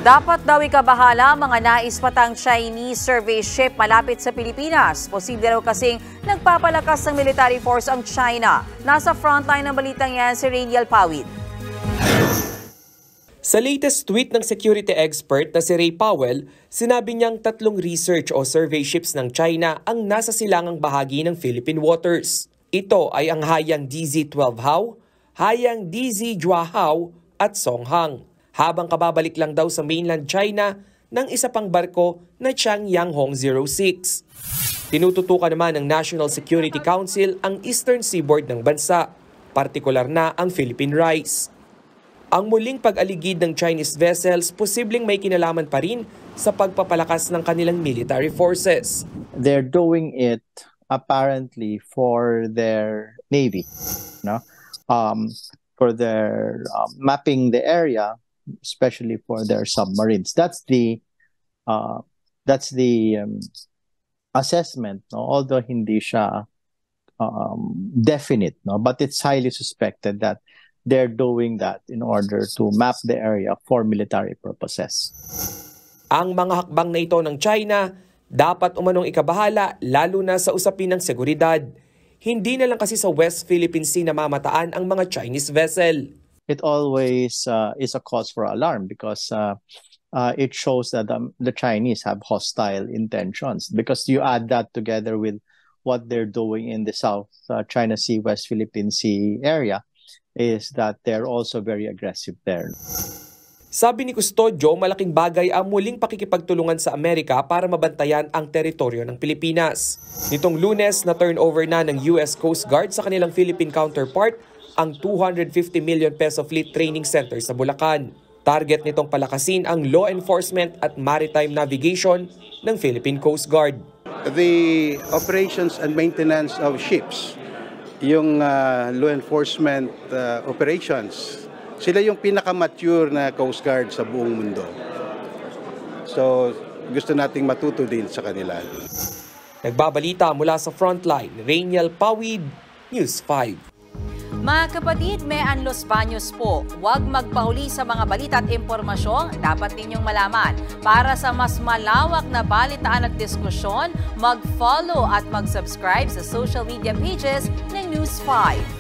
Dapat daw ikabahala mga nais patang Chinese survey ship malapit sa Pilipinas. Posible raw kasing nagpapalakas ng military force ang China. Nasa frontline ng balitang yan si Rainiel Pawid. Sa latest tweet ng security expert na si Ray Powell, sinabi niyang 3 research o survey ships ng China ang nasa silangang bahagi ng Philippine waters. Ito ay ang hayang DZ-12 Hao, hayang DZ-Jua Hao at Songhang. Habang kababalik lang daw sa mainland China ng isa pang barko na Changyang Hong 06. Tinututukan naman ng National Security Council ang Eastern Seaboard ng bansa, partikular na ang Philippine Rice. Ang muling pag-aligid ng Chinese vessels posibleng may kinalaman pa rin sa pagpapalakas ng kanilang military forces. They're doing it apparently for their navy, no? For their mapping the area, especially for their submarines. That's the assessment, no? Although hindi siya definite, no? But it's highly suspected that they're doing that in order to map the area for military purposes. Ang mga hakbang na ito ng China dapat umanong ikabahala lalo na sa usapin ng seguridad. Hindi na lang kasi sa West Philippine Sea namamataan ang mga Chinese vessel. It always is a cause for alarm because it shows that the Chinese have hostile intentions. Because you add that together with what they're doing in the South China Sea, West Philippine Sea area, is that they're also very aggressive there. Sabi ni Custodio, malaking bagay ang muling pakikipagtulungan sa Amerika para mabantayan ang teritoryo ng Pilipinas. Nitong Lunes na turnover na ng US Coast Guard sa kanilang Philippine counterpart ang 250 million peso fleet training center sa Bulacan. Target nitong palakasin ang law enforcement at maritime navigation ng Philippine Coast Guard. The operations and maintenance of ships, yung law enforcement operations, sila yung pinaka-mature na Coast Guard sa buong mundo. So, gusto nating matuto din sa kanila. Nagbabalita mula sa Frontline, Rainiel Pawid, News 5. Mga kapatid, may Los Baños po. Huwag magpahuli sa mga balita at impormasyong dapat ninyong malaman. Para sa mas malawak na balitaan at diskusyon, mag-follow at mag-subscribe sa social media pages ng News 5.